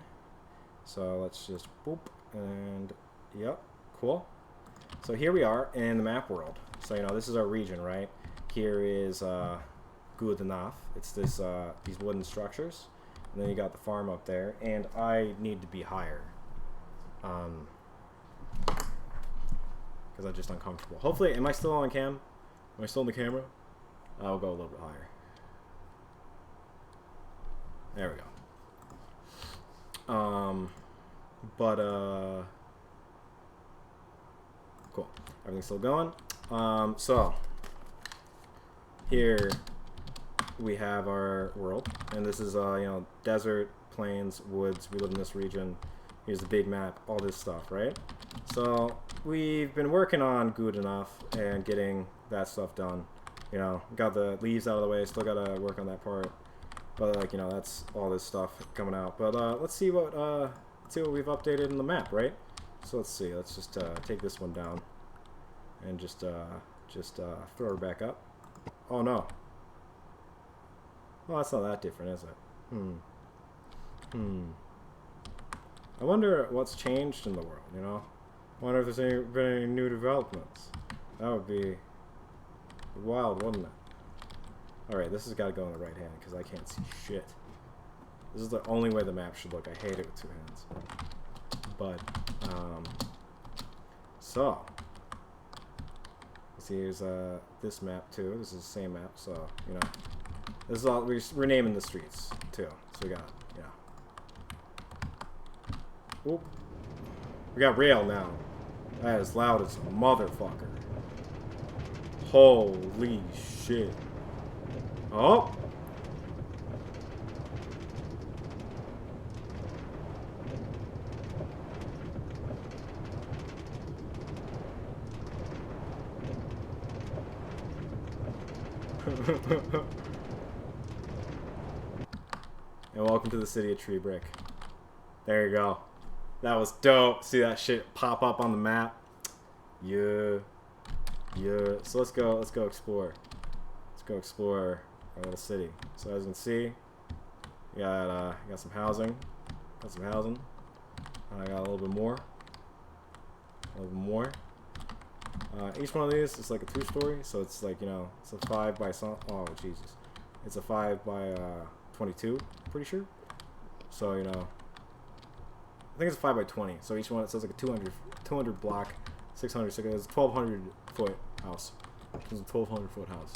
So let's just boop. And yep. Cool. So here we are in the map world. So, you know, this is our region, right? Here is Gurudanath. It's this these wooden structures. And then you got the farm up there. And I need to be higher. Because I'm just uncomfortable. Hopefully, am I still on cam? Am I still in the camera? I'll go a little bit higher. There we go. Cool. Everything's still going. So here we have our world, and this is you know, desert, plains, woods. We live in this region. Here's the big map, all this stuff, right? So we've been working on good enough and getting that stuff done. You know, got the leaves out of the way, still gotta work on that part. But like, you know, that's all this stuff coming out. But let's see what we've updated in the map, right? So let's see. Let's just take this one down and just throw her back up. Oh no. Well, that's not that different, is it? I wonder what's changed in the world, you know? I wonder if there's been any new developments. That would be wild, wouldn't it? Alright, this has got to go in the right hand because I can't see shit. This is the only way the map should look. I hate it with two hands. But, so. Let's see, here's this map too. This is the same map, so, you know. This is all, we're naming the streets too. So we got, yeah. Oop. We got rail now. That is loud as a motherfucker. Holy shit. Oh! And welcome to the City of TreeBrick. There you go. That was dope. See that shit pop up on the map? Yeah. Yeah. So let's go explore. Let's go explore our little city. So as you can see, we got some housing. Got some housing. I got a little bit more. A little bit more. Each one of these is like a 2-story, so it's like, you know, it's a 5 by some. Oh Jesus, it's a 5 by 22. Pretty sure. So, you know, I think it's a 5 by 20. So each one, it says like a 200 block, 600. So it's a 1,200 foot house. It's a 1,200 foot house.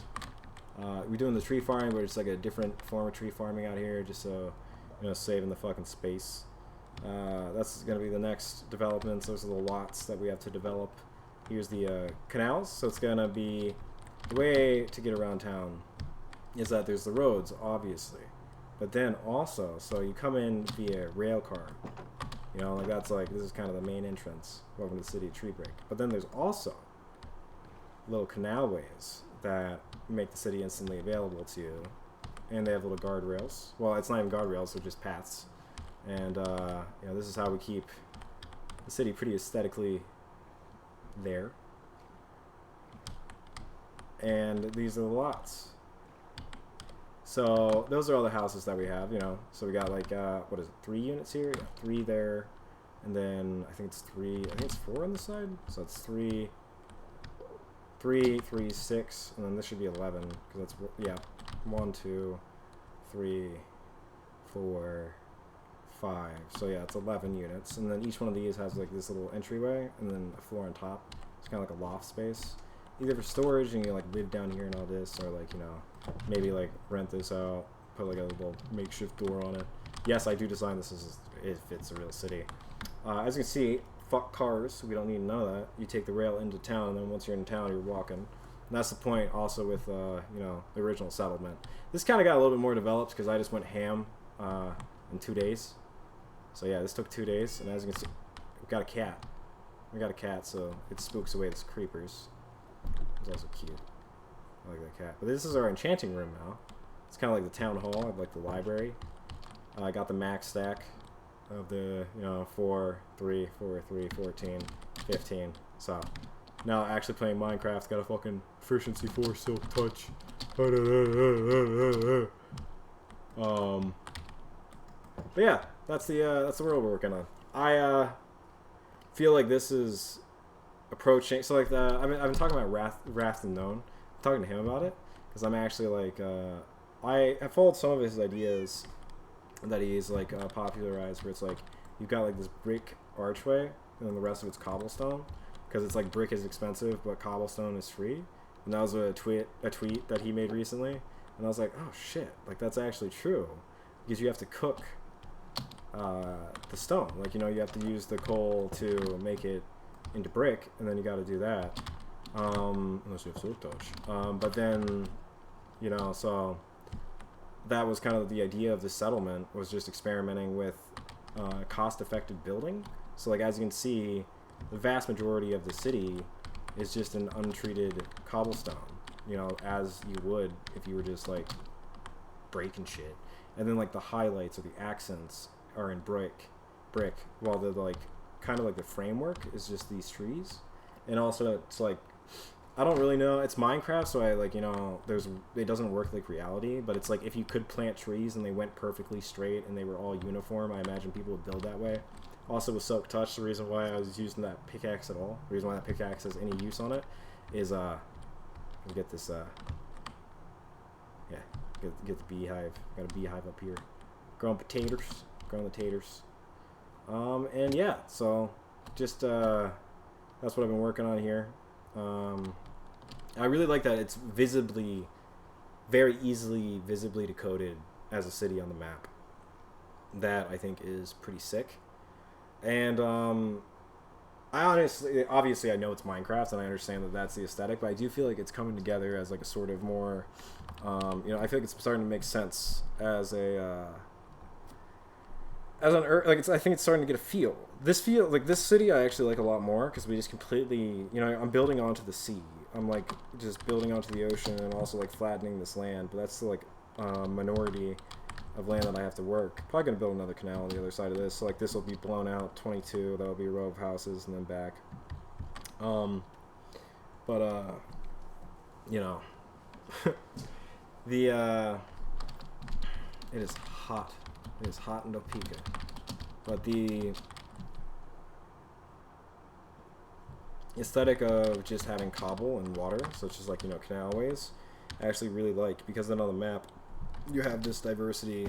We're doing the tree farming, but it's like a different form of tree farming out here, just so, you know, saving the fucking space. That's gonna be the next developments. Those are the lots that we have to develop. Here's the canals. So it's gonna be the way to get around town is that there's the roads, obviously, but then also, so you come in via rail car. You know, like that's like, this is kind of the main entrance. Welcome to the City of TreeBrick. But then there's also little canalways that make the city instantly available to you. And they have little guardrails. Well, it's not even guardrails, they're just paths. And, you know, this is how we keep the city pretty aesthetically there. And these are the lots. So those are all the houses that we have, you know. So we got like, what is it, 3 units here? Yeah, 3 there. And then I think it's 4 on the side. So it's 3, 6, and then this should be 11. Because that's, yeah, 1, 2, 3, 4, 5. So yeah, it's 11 units. And then each one of these has like this little entryway and then a floor on top. It's kind of like a loft space. Either for storage and you like live down here and all this, or like, you know, maybe like rent this out, put like a little makeshift door on it. Yes, I do design this as if it's a real city. As you can see, fuck cars. We don't need none of that. You take the rail into town, and then once you're in town, you're walking. And that's the point also with, you know, the original settlement. This kind of got a little bit more developed because I just went ham in 2 days. So yeah, this took 2 days. And as you can see, we've got a cat. We got a cat, so it spooks away the creepers. It's also cute. I like that cat. But this is our enchanting room now. It's kind of like the town hall. I have like the library. I got the max stack of the, you know, 4, 3, 4, 3, 14, 15. So now actually playing Minecraft, got a fucking efficiency 4 silk touch. But yeah, that's the world we're working on. I feel like this is approaching. So like I've been talking about Raft and Known. I'm talking to him about it because I'm actually like I followed some of his ideas that he's like popularized, where it's like you've got like this brick archway and then the rest of it's cobblestone, because it's like brick is expensive but cobblestone is free. And that was a tweet that he made recently, and I was like, oh shit, like that's actually true, because you have to cook the stone. Like, you know, you have to use the coal to make it into brick, and then you got to do that, unless you have silk touch. But then, you know, so that was kind of the idea of the settlement, was just experimenting with cost-effective building. So like, as you can see, the vast majority of the city is just an untreated cobblestone, you know, as you would if you were just like breaking shit. And then like the highlights or the accents are in brick, while the like kind of like the framework is just these trees. And also it's like, I don't really know, it's Minecraft, so I like, you know, it doesn't work like reality, but it's like if you could plant trees and they went perfectly straight and they were all uniform, I imagine people would build that way. Also with Silk Touch, the reason why I was using that pickaxe at all, the reason why that pickaxe has any use on it, is get this yeah, get the beehive. Got a beehive up here. Growing potatoes, growing the taters. And yeah, so just that's what I've been working on here. I really like that it's very easily visibly decoded as a city on the map. That I think is pretty sick. And obviously I know it's Minecraft and I understand that that's the aesthetic, but I do feel like it's coming together as like a sort of more, you know, I feel like it's starting to make sense as I think it's starting to get a feel. This city I actually like a lot more, because we just completely, you know, I'm building onto the sea. I'm like just building onto the ocean and also like flattening this land, but that's still like minority of land that I have to work. Probably gonna build another canal on the other side of this. So like this will be blown out 22. That'll be a row of houses and then back. You know, it is hot. It is hot in Topeka. But the aesthetic of just having cobble and water, so it's just like, you know, canalways, I actually really like, because then on the map you have this diversity.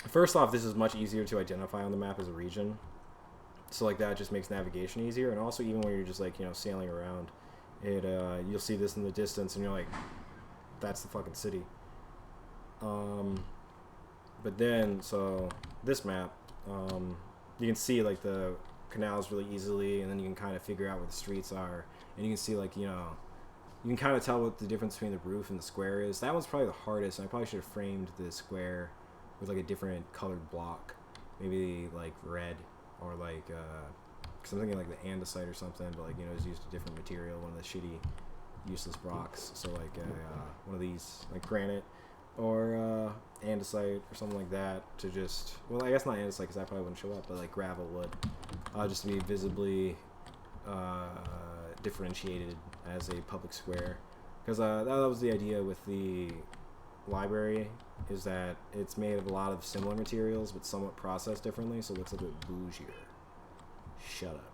First off, this is much easier to identify on the map as a region, so like that just makes navigation easier. And also, even when you're just like, you know, sailing around it, you'll see this in the distance and you're like, that's the fucking city. But then, so this map, you can see like the canals really easily, and then you can kind of figure out where the streets are, and you can see like, you know, you can kind of tell what the difference between the roof and the square is. That one's probably the hardest, and I probably should have framed the square with like a different colored block, maybe like red, or like, cause I'm thinking like the andesite or something, but like, you know, it's used a different material, one of the shitty, useless rocks. So like one of these, like granite, or andesite or something like that, to just, well, I guess not andesite because that probably wouldn't show up, but like gravel would, just to be visibly differentiated as a public square, because that was the idea with the library, is that it's made of a lot of similar materials but somewhat processed differently, so it looks a bit bougier. Shut up.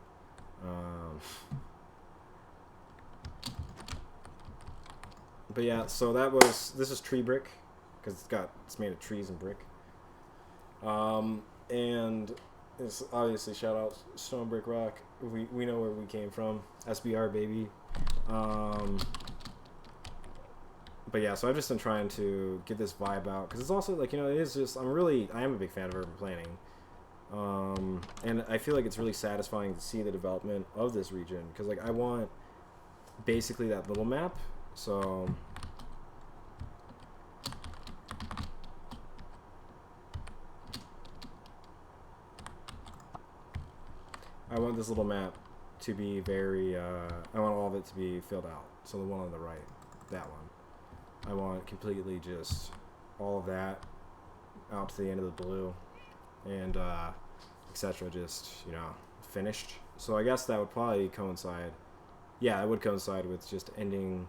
But yeah, so this is TreeBrick, because it's made of trees and brick. And it's obviously, shout out Stone Brick Rock. We know where we came from. SBR, baby. But yeah, so I've just been trying to get this vibe out, because it's also like, you know, it is just, I am a big fan of urban planning. And I feel like it's really satisfying to see the development of this region, because like I want basically that little map. So I want this little map to be very, I want all of it to be filled out. So the one on the right, that one. I want completely just all of that out to the end of the blue, and etc. Just, you know, finished. So I guess that would probably coincide. Yeah, it would coincide with just ending.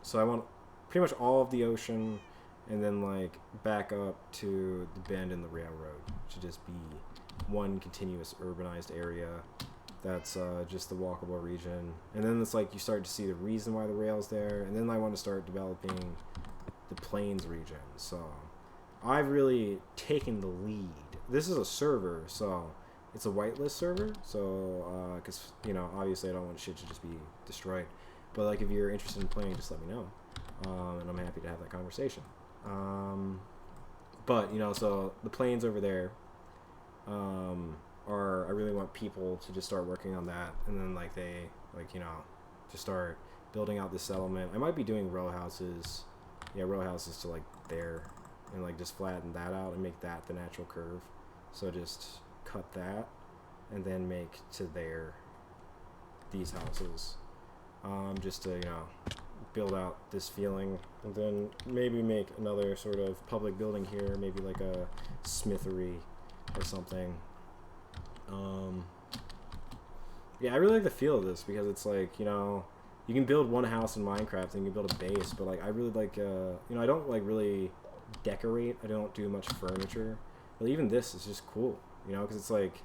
So I want pretty much all of the ocean, and then like back up to the bend in the railroad to just be one continuous urbanized area that's just the walkable region. And then it's like you start to see the reason why the rail's there, and then I want to start developing the plains region. So I've really taken the lead. This is a server, so it's a whitelist server, so because you know, obviously I don't want shit to just be destroyed, but like if you're interested in playing, just let me know, and I'm happy to have that conversation. But you know, so the plains over there I really want people to just start working on that, and then like they, like, you know, to start building out this settlement. I might be doing row houses to like there, and like just flatten that out and make that the natural curve. So just cut that and then make to there these houses, just to, you know, build out this feeling, and then maybe make another sort of public building here, maybe like a smithery or something. Yeah, I really like the feel of this, because it's like, you know, you can build one house in Minecraft and you can build a base, but like I really like, you know, I don't like really decorate. I don't do much furniture, but even this is just cool, you know, because it's like,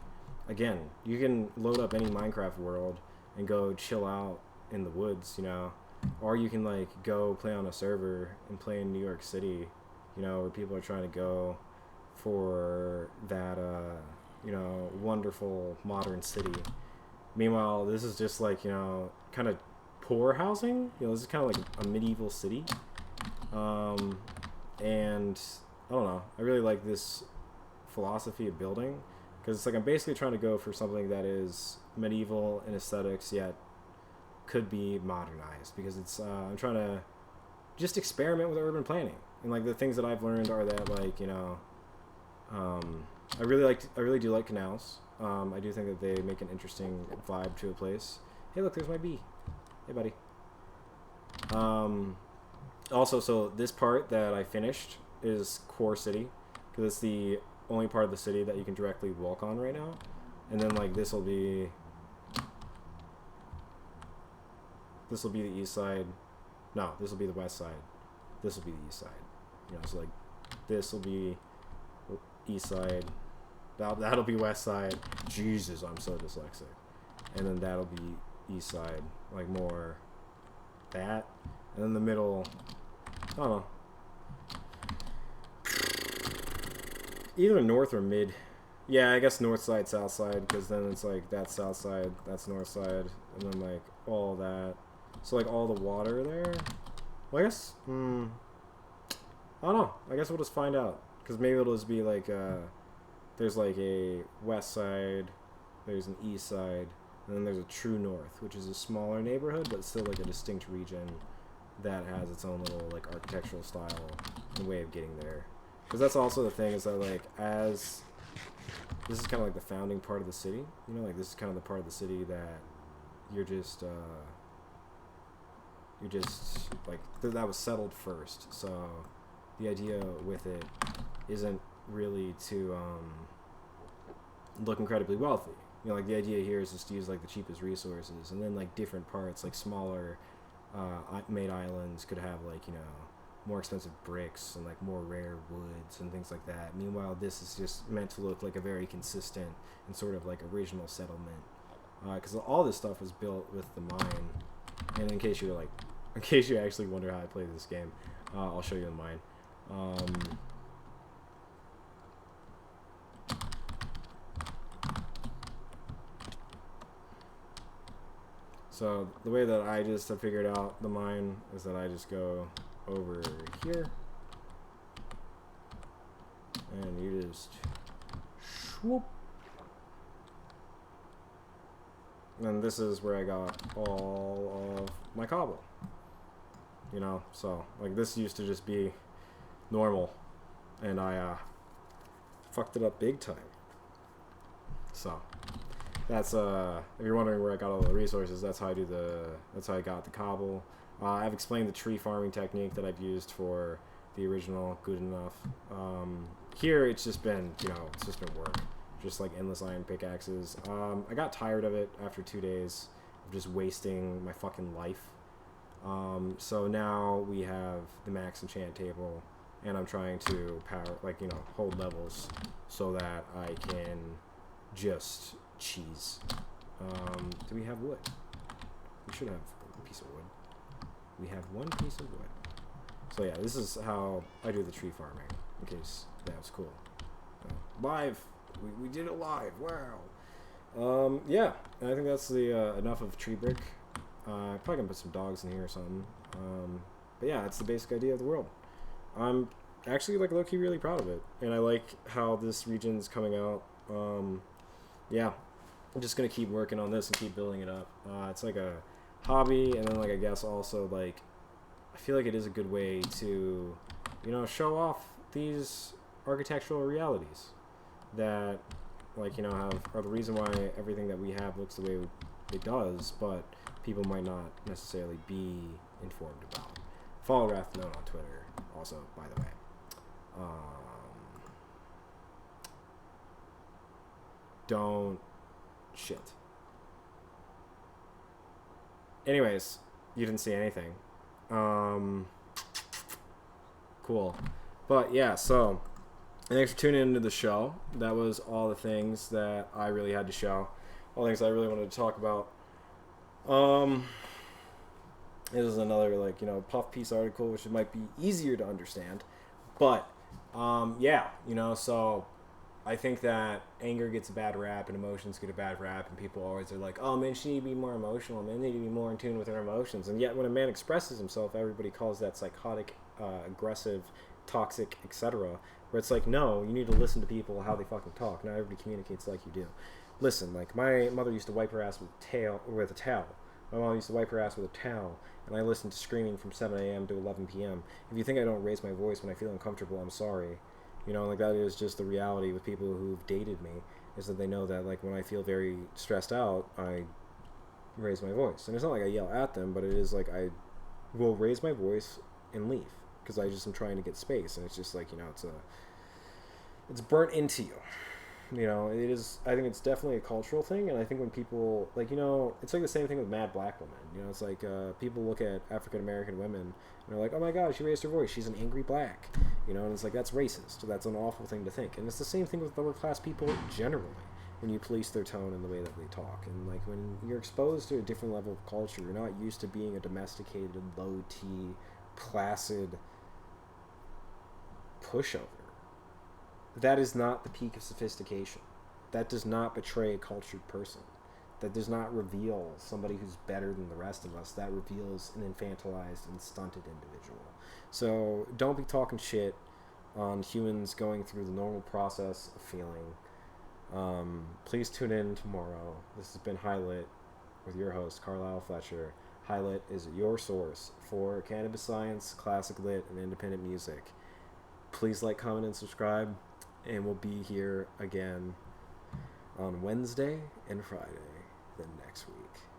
again, you can load up any Minecraft world and go chill out in the woods, you know, or you can like go play on a server and play in New York City, you know, where people are trying to go for that, you know, wonderful modern city. Meanwhile, this is just like, you know, kind of poor housing. You know, this is kind of like a medieval city. And I don't know, I really like this philosophy of building, because it's like I'm basically trying to go for something that is medieval in aesthetics yet could be modernized, because it's I'm trying to just experiment with urban planning, and like the things that I've learned are that, like, you know, I really do like canals. I do think that they make an interesting vibe to a place. Hey, look, there's my bee. Hey, buddy. Also, so this part that I finished is Core City, because it's the only part of the city that you can directly walk on right now. And then like this will be the east side. No, this will be the west side. This will be the east side. You know, so like this will be east side. That'll be west side. Jesus, I'm so dyslexic. And then that'll be east side, like more that. And then the middle, I don't know, either north or mid. Yeah, I guess north side, south side, because then it's like that's south side, that's north side, and then like all that. So like all the water there. Well, I guess, I don't know. I guess we'll just find out, because maybe it'll just be like there's like a west side, there's an east side, and then there's a true north, which is a smaller neighborhood, but still like a distinct region that has its own little like architectural style and way of getting there. Because that's also the thing, is that like as this is kind of like the founding part of the city. You know, like this is kind of the part of the city that you're just like that was settled first. So the idea with it isn't really to look incredibly wealthy. You know, like the idea here is just to use like the cheapest resources, and then like different parts, like smaller made islands could have like, you know, more expensive bricks and like more rare woods and things like that. Meanwhile, this is just meant to look like a very consistent and sort of like original settlement, because all this stuff was built with the mine. And in case you actually wonder how I play this game, I'll show you the mine. So the way that I just have figured out the mine is that I just go over here and you just swoop, and this is where I got all of my cobble, you know. So like this used to just be normal, and I fucked it up big time. So that's if you're wondering where I got all the resources, that's how I got the cobble. I've explained the tree farming technique that I've used for the original Good Enough. Here it's just been, you know, it's just been work, just like endless iron pickaxes. I got tired of it after 2 days of just wasting my fucking life. So now we have the max enchant table, and I'm trying to hold levels so that I can just cheese. Do we have wood? We should have a piece of wood. We have one piece of wood. So yeah, this is how I do the tree farming, in case that was cool. Live! We did it live! Wow! Yeah, I think that's the enough of TreeBrick. Probably gonna put some dogs in here or something. But yeah, that's the basic idea of the world. I'm actually like low-key really proud of it, and I like how this region's coming out. Yeah, I'm just gonna keep working on this and keep building it up. It's like a hobby, and then like I guess also like I feel like it is a good way to, you know, show off these architectural realities that, like, you know, are the reason why everything that we have looks the way it does, but people might not necessarily be informed about. Follow Rathnone on Twitter, also, by the way. Don't shit. Anyways, you didn't see anything. Cool. But yeah, so thanks for tuning into the show. That was all the things that I really had to show. All the things I really wanted to talk about. This is another, like, you know, puff piece article, which might be easier to understand. But yeah, you know, so I think that anger gets a bad rap and emotions get a bad rap, and people always are like, oh, men should need to be more emotional, men need to be more in tune with their emotions. And yet when a man expresses himself, everybody calls that psychotic, aggressive, toxic, etc. Where it's like, no, you need to listen to people how they fucking talk. Not everybody communicates like you do. Listen, like, my mother used to wipe her ass with a towel. My mom used to wipe her ass with a towel, and I listened to screaming from 7 a.m. to 11 p.m. If you think I don't raise my voice when I feel uncomfortable, I'm sorry. You know, like, that is just the reality with people who've dated me, is that they know that, like, when I feel very stressed out, I raise my voice. And it's not like I yell at them, but it is like I will raise my voice and leave, because I just am trying to get space, and it's just like, you know, it's burnt into you. You know, it is. I think it's definitely a cultural thing, and I think when people, like, you know, it's like the same thing with mad black women. You know, it's like people look at African American women and they're like, oh my god, she raised her voice, she's an angry black. You know, and it's like, that's racist. That's an awful thing to think. And it's the same thing with lower class people generally, when you police their tone and the way that they talk. And like, when you're exposed to a different level of culture, you're not used to being a domesticated, low T, placid pushover. That is not the peak of sophistication. That does not betray a cultured person. That does not reveal somebody who's better than the rest of us. That reveals an infantilized and stunted individual. So don't be talking shit on humans going through the normal process of feeling. Please tune in tomorrow. This has been High Lit with your host, Karhlyle Fletcher. High Lit is your source for cannabis science, classic lit, and independent music. Please like, comment, and subscribe. And we'll be here again on Wednesday and Friday the next week.